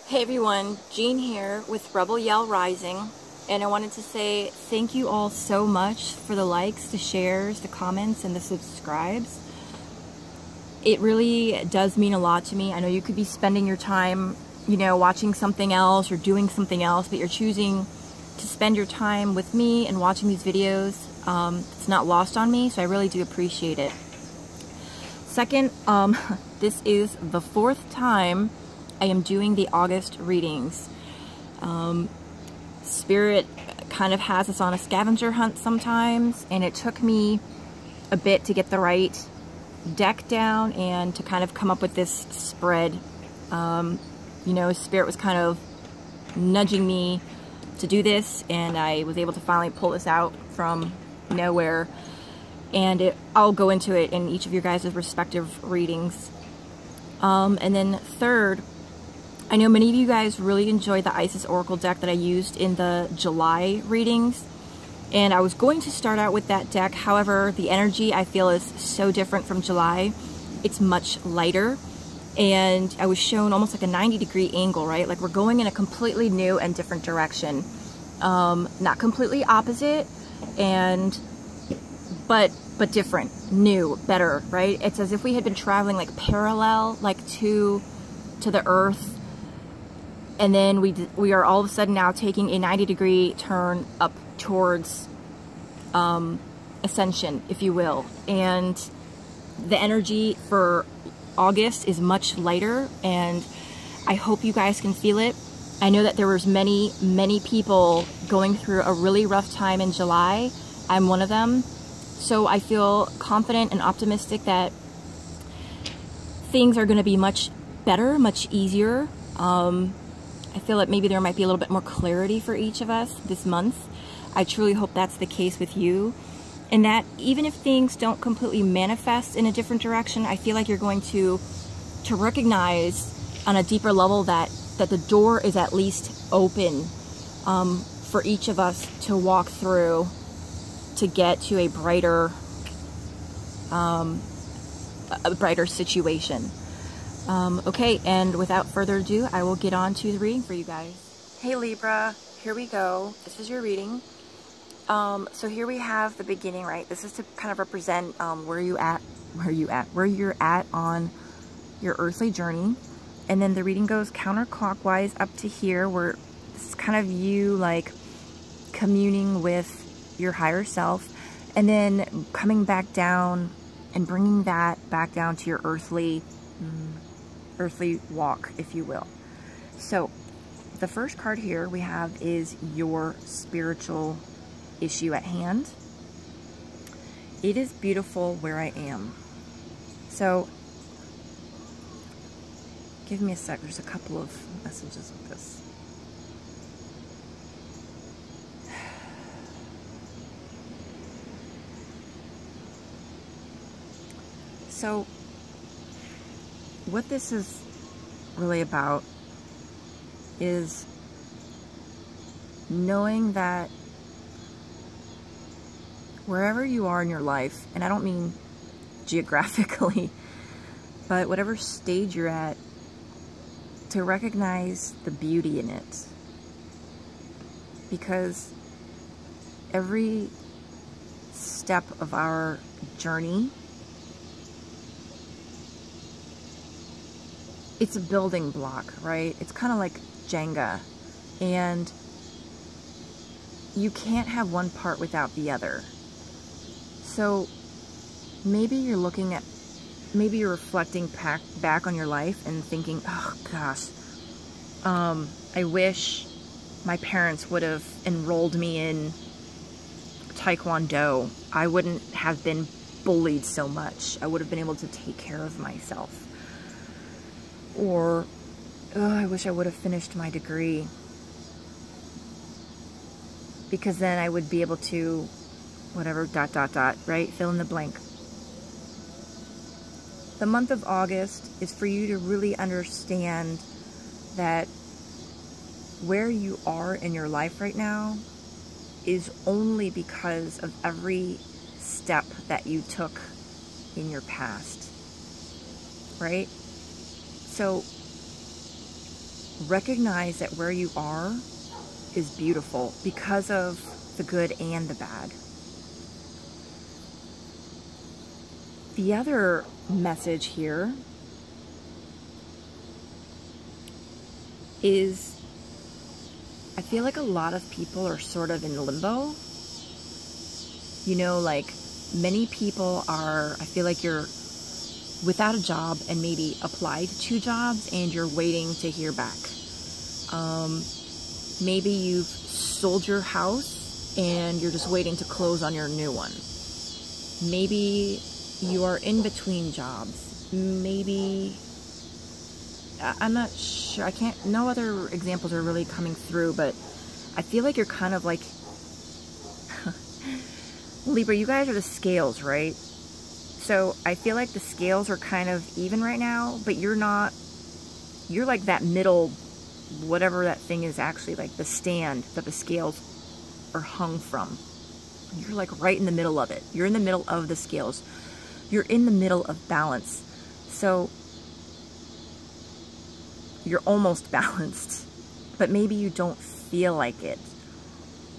Hey everyone, Jean here with Rebel Yell Rising, and I wanted to say thank you all so much for the likes, the shares, the comments, and the subscribes. It really does mean a lot to me. I know you could be spending your time, watching something else or doing something else, but you're choosing to spend your time with me and watching these videos. It's not lost on me, so I really do appreciate it. Second, this is the 4th time I am doing the August readings. Spirit kind of has us on a scavenger hunt sometimes, and it took me a bit to get the right deck down and to kind of come up with this spread. Spirit was kind of nudging me to do this, and I was able to finally pull this out from nowhere. And I'll go into it in each of your guys' respective readings. And then third, I know many of you guys really enjoyed the Isis Oracle deck that I used in the July readings, and I was going to start out with that deck. However, the energy I feel is so different from July. It's much lighter, and I was shown almost like a 90-degree angle, right? Like we're going in a completely new and different direction. Not completely opposite, but different, new, better, right? It's as if we had been traveling like parallel, like to the earth. And then we are all of a sudden now taking a 90-degree turn up towards ascension, if you will. And the energy for August is much lighter, and I hope you guys can feel it. I know that there was many people going through a really rough time in July. I'm one of them. So I feel confident and optimistic that things are going to be much better, much easier. I feel that maybe there might be a little bit more clarity for each of us this month. I truly hope that's the case with you. And that even if things don't completely manifest in a different direction, I feel like you're going to recognize on a deeper level that the door is at least open for each of us to walk through to get to a brighter situation. Okay, and without further ado, I will get on to the reading for you guys. Hey Libra, here we go. This is your reading. So here we have the beginning, right? This is to kind of represent where you're at on your earthly journey. And then the reading goes counterclockwise up to here, where it's kind of you like communing with your higher self, and then coming back down and bringing that back down to your earthly walk, if you will. So the first card here we have is your spiritual issue at hand. It is beautiful where I am. So give me a sec. There's a couple of messages with this. So what this is really about is knowing that wherever you are in your life, and I don't mean geographically, but whatever stage you're at, to recognize the beauty in it. Because every step of our journey, it's a building block, right? It's kind of like Jenga, and you can't have one part without the other. So maybe you're maybe you're reflecting back on your life and thinking, oh gosh, I wish my parents would have enrolled me in Taekwondo. I wouldn't have been bullied so much. I would have been able to take care of myself. Or, oh, I wish I would have finished my degree, because then I would be able to, whatever, ... right? Fill in the blank. The month of August is for you to really understand that where you are in your life right now is only because of every step that you took in your past, right? So recognize that where you are is beautiful because of the good and the bad. The other message here is, I feel like a lot of people are sort of in limbo. You know, like many people are, I feel like you're without a job and maybe applied to jobs and you're waiting to hear back. Maybe you've sold your house and you're just waiting to close on your new one. Maybe you are in between jobs. Maybe, I'm not sure, no other examples are really coming through, but I feel like you're kind of like, Libra, you guys are the scales, right? So I feel like the scales are kind of even right now, but you're not, you're like that middle, whatever that thing is actually, like the stand that the scales are hung from. You're like right in the middle of it. You're in the middle of the scales. You're in the middle of balance. So you're almost balanced, but maybe you don't feel like it.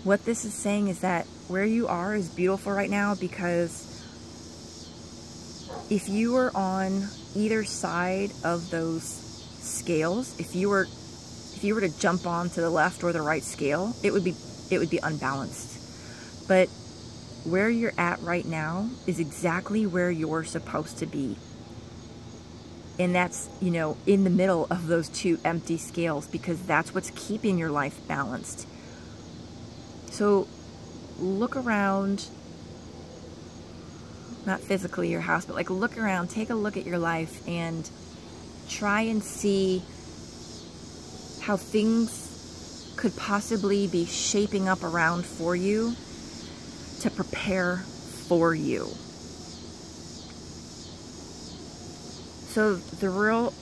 What this is saying is that where you are is beautiful right now, because if you were on either side of those scales, if you were to jump on to the left or the right scale, it would be unbalanced. But where you're at right now is exactly where you're supposed to be. And that's, you know, in the middle of those two empty scales, because that's what's keeping your life balanced. So look around, not physically your house, but like look around, take a look at your life and try and see how things could possibly be shaping up around for you to prepare for you. So the real,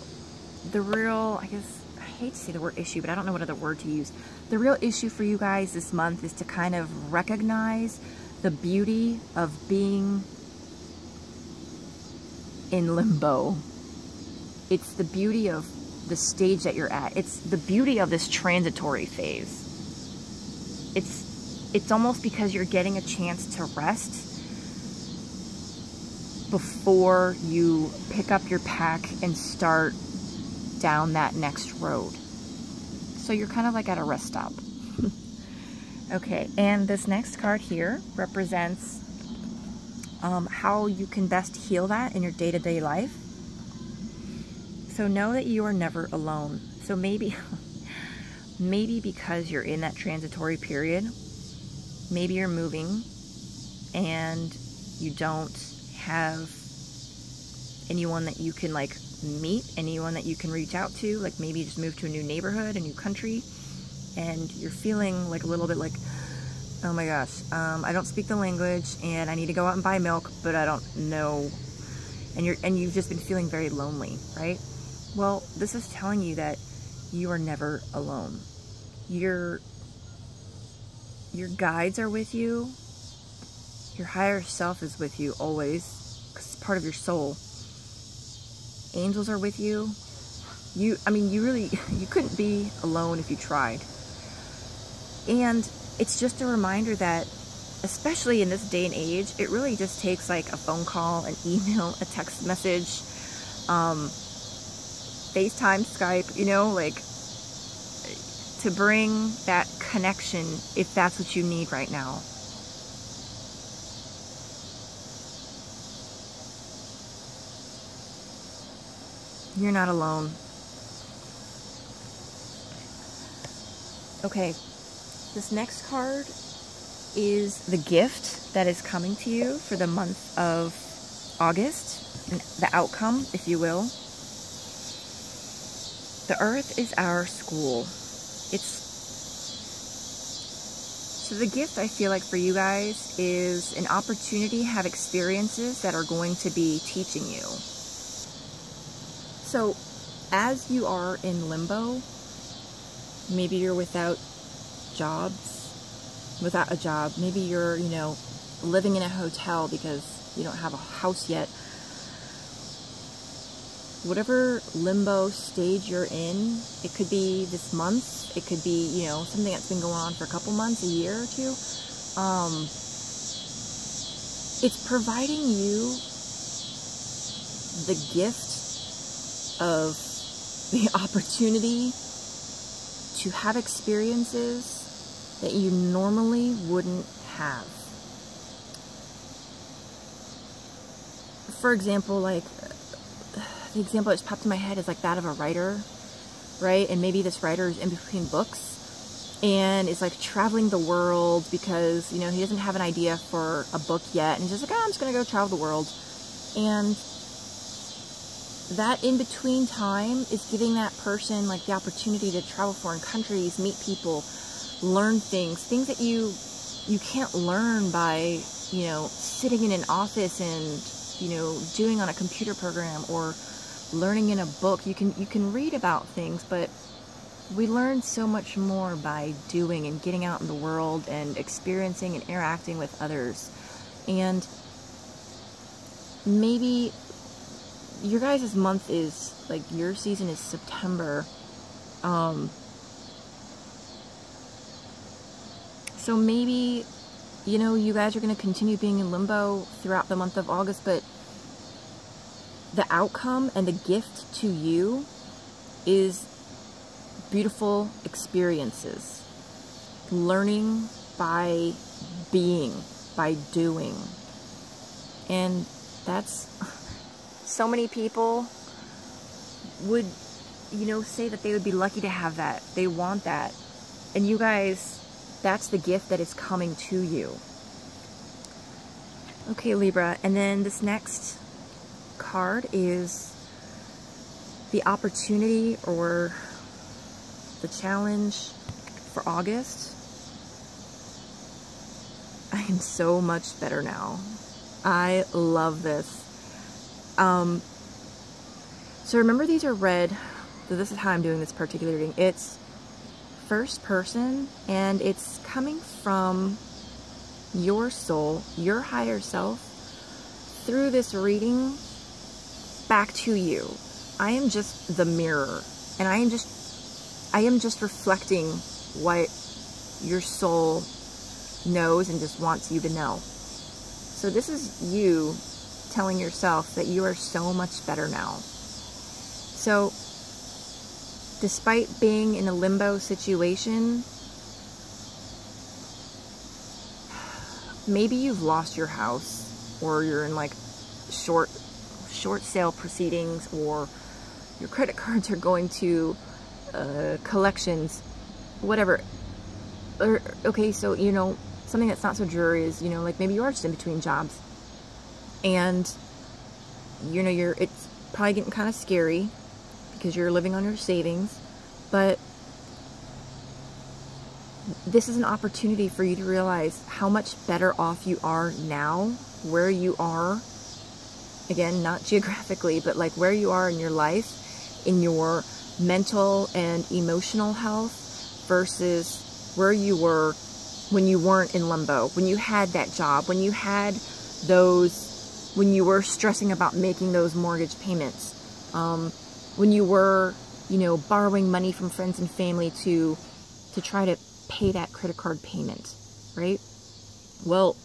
I guess, I hate to say the word issue, but I don't know what other word to use. The real issue for you guys this month is to kind of recognize the beauty of being in limbo. It's the beauty of the stage that you're at. It's the beauty of this transitory phase. It's almost because you're getting a chance to rest before you pick up your pack and start down that next road. So you're kind of like at a rest stop. Okay, and this next card here represents how you can best heal that in your day-to-day life. So know that you are never alone. So maybe because you're in that transitory period, maybe you're moving and you don't have anyone that you can like meet, anyone that you can reach out to. Like maybe you just moved to a new neighborhood, a new country, and you're feeling like a little bit like, oh my gosh, I don't speak the language and I need to go out and buy milk, but I don't know. And you've just been feeling very lonely, right? Well, this is telling you that you are never alone. Your guides are with you. Your higher self is with you always, because it's part of your soul. Angels are with you. You couldn't be alone if you tried. And it's just a reminder that, especially in this day and age, it really just takes like a phone call, an email, a text message, FaceTime, Skype, you know, like to bring that connection if that's what you need right now. You're not alone. Okay, this next card is the gift that is coming to you for the month of August, the outcome, if you will. The earth is our school. So the gift, I feel like, for you guys is an opportunity to have experiences that are going to be teaching you. So as you are in limbo, maybe you're without a job, maybe you're, you know, living in a hotel because you don't have a house yet. whatever limbo stage you're in, it could be this month, it could be, you know, something that's been going on for a couple months, a year or two. It's providing you the gift of the opportunity to have experiences that you normally wouldn't have. For example, like, the example that just popped in my head is like that of a writer, right? And maybe this writer is in between books and is like traveling the world because, you know, he doesn't have an idea for a book yet. And he's just like, oh, I'm just going to go travel the world. And that in-between time is giving that person like the opportunity to travel foreign countries, meet people, learn things that you can't learn by, you know, sitting in an office and, you know, doing on a computer program or learning in a book. You can read about things, but we learn so much more by doing and getting out in the world and experiencing and interacting with others. And maybe your guys' month is, like, your season is September. So maybe, you know, you guys are going to continue being in limbo throughout the month of August, but the outcome and the gift to you is beautiful experiences. Learning by being, by doing. And that's... so many people would, you know, say that they would be lucky to have that. They want that. And you guys, that's the gift that is coming to you. Okay, Libra. And then this next card is the opportunity or the challenge for August. I am so much better now. I love this. So remember, these are read, so this is how I'm doing this particular reading. It's first person, and it's coming from your soul, your higher self, through this reading back to you. I am just the mirror, and I am just reflecting what your soul knows and just wants you to know. So this is you telling yourself that you are so much better now. So despite being in a limbo situation, maybe you've lost your house, or you're in like short sale proceedings, or your credit cards are going to collections, whatever. Or, okay, so, you know, something that's not so dreary is, you know, like maybe you are just in between jobs, and, you know, it's probably getting kind of scary because you're living on your savings, but this is an opportunity for you to realize how much better off you are now, where you are, again, not geographically, but like where you are in your life, in your mental and emotional health, versus where you were when you weren't in limbo, when you had that job, when you had those, when you were stressing about making those mortgage payments, when you were, you know, borrowing money from friends and family to try to pay that credit card payment, right? Well,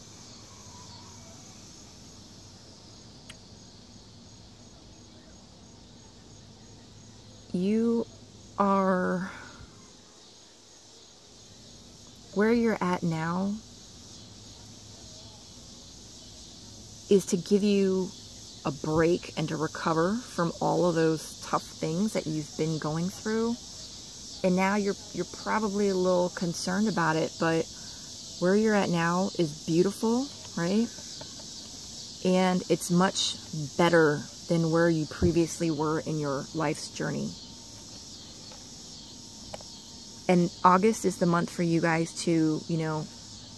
you are where you're at now is to give you a break and to recover from all of those tough things that you've been going through. And now you're probably a little concerned about it, but where you're at now is beautiful, right? And it's much better than where you previously were in your life's journey. And August is the month for you guys to, you know,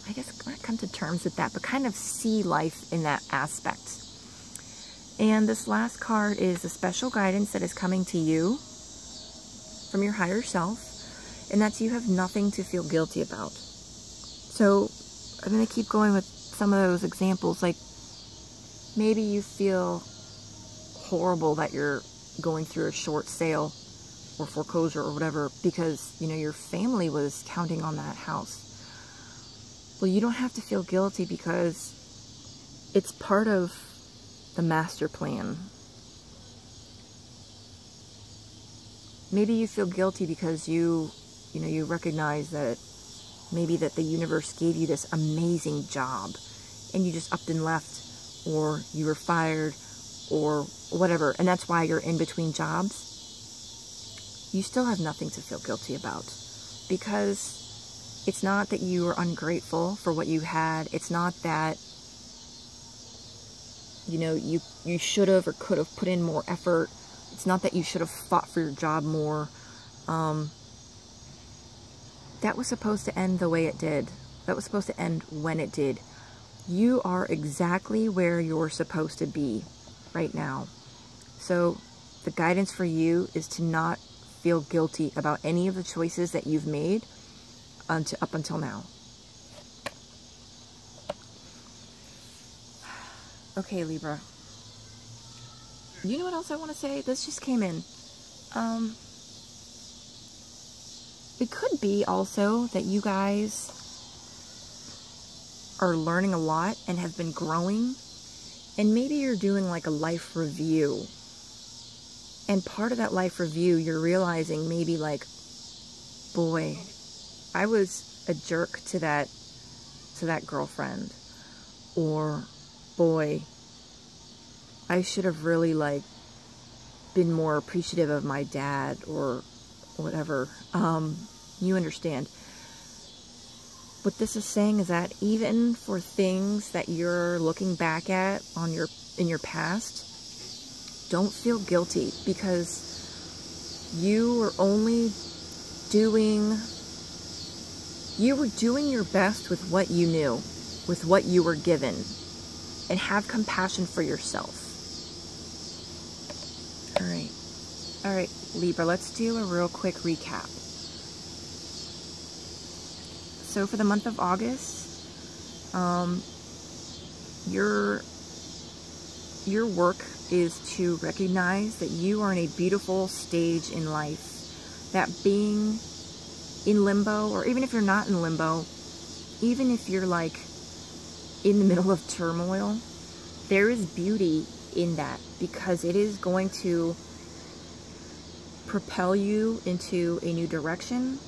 I guess not come to terms with that, but kind of see life in that aspect. And this last card is the special guidance that is coming to you from your higher self, and that's you have nothing to feel guilty about. So I'm going to keep going with some of those examples. Like maybe you feel horrible that you're going through a short sale or foreclosure or whatever because, you know, your family was counting on that house. Well, you don't have to feel guilty because it's part of the master plan. Maybe you feel guilty because you recognize that maybe that the universe gave you this amazing job and you just upped and left, or you were fired or whatever, and that's why you're in between jobs. You still have nothing to feel guilty about, because it's not that you were ungrateful for what you had. It's not that, you know, you should have or could have put in more effort. It's not that you should have fought for your job more. That was supposed to end the way it did. That was supposed to end when it did. You are exactly where you're supposed to be right now. So the guidance for you is to not feel guilty about any of the choices that you've made up until now. Okay, Libra. You know what else I want to say? This just came in. It could be also that you guys are learning a lot and have been growing, and maybe you're doing like a life review. And part of that life review, you're realizing maybe like, boy, I was a jerk to that girlfriend, or boy, I should have really like been more appreciative of my dad, or whatever. You understand. What this is saying is that even for things that you're looking back at in your past, don't feel guilty, because you were doing your best with what you knew, with what you were given, and have compassion for yourself. All right, Libra, let's do a real quick recap. So for the month of August, your work is to recognize that you are in a beautiful stage in life. That being in limbo, or even if you're not in limbo, even if you're like in the middle of turmoil, there is beauty in that, because it is going to propel you into a new direction.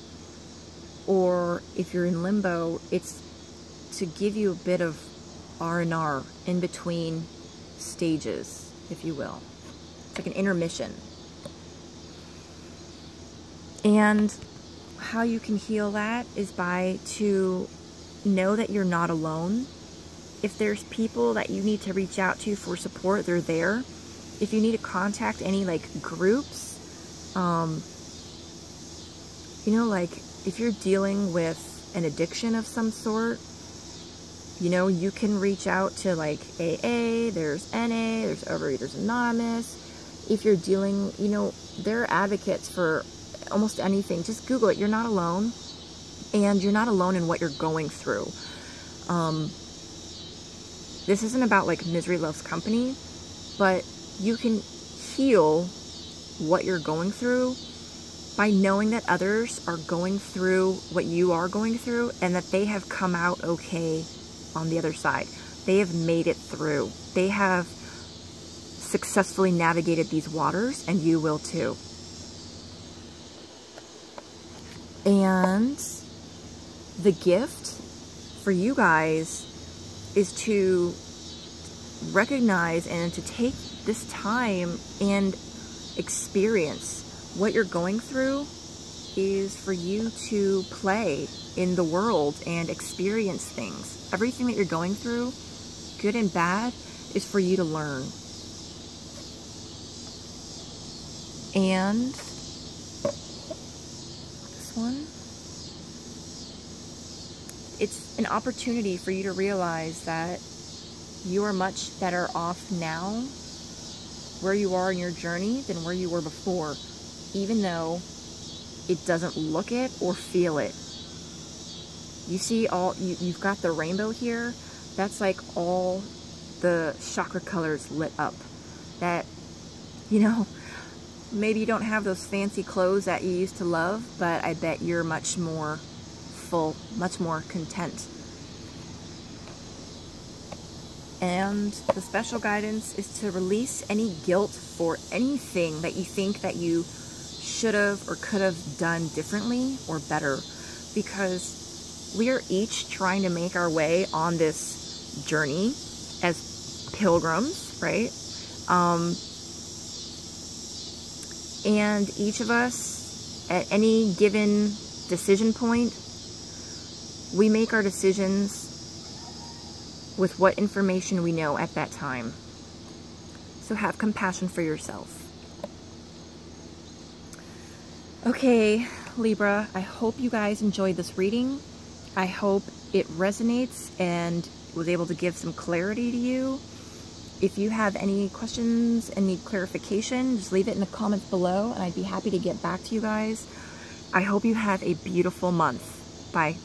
Or if you're in limbo, it's to give you a bit of R&R in between stages, if you will. It's like an intermission. And how you can heal that is to know that you're not alone. If there's people that you need to reach out to for support, they're there. If you need to contact any like groups, you know, like if you're dealing with an addiction of some sort, you know, you can reach out to like AA, there's NA, there's Overeaters Anonymous. If you're dealing, you know, they're advocates for almost anything. Just Google it. You're not alone, and you're not alone in what you're going through. This isn't about like misery loves company, but you can heal what you're going through by knowing that others are going through what you are going through, and that they have come out okay on the other side. They have made it through. They have successfully navigated these waters, and you will too. And the gift for you guys is to recognize and to take this time and experience what you're going through is for you to play in the world and experience things. Everything that you're going through, good and bad, is for you to learn. And this one, it's an opportunity for you to realize that you are much better off now where you are in your journey than where you were before, even though it doesn't look it or feel it. You see you've got the rainbow here. That's like all the chakra colors lit up. That, you know, maybe you don't have those fancy clothes that you used to love, but I bet you're much more full, much more content. And the special guidance is to release any guilt for anything that you think that you should have or could have done differently or better, because we are each trying to make our way on this journey as pilgrims, right? And each of us at any given decision point, we make our decisions with what information we know at that time. So have compassion for yourself. Okay, Libra, I hope you guys enjoyed this reading. I hope it resonates and was able to give some clarity to you. If you have any questions and need clarification, just leave it in the comments below and I'd be happy to get back to you guys. I hope you have a beautiful month. Bye.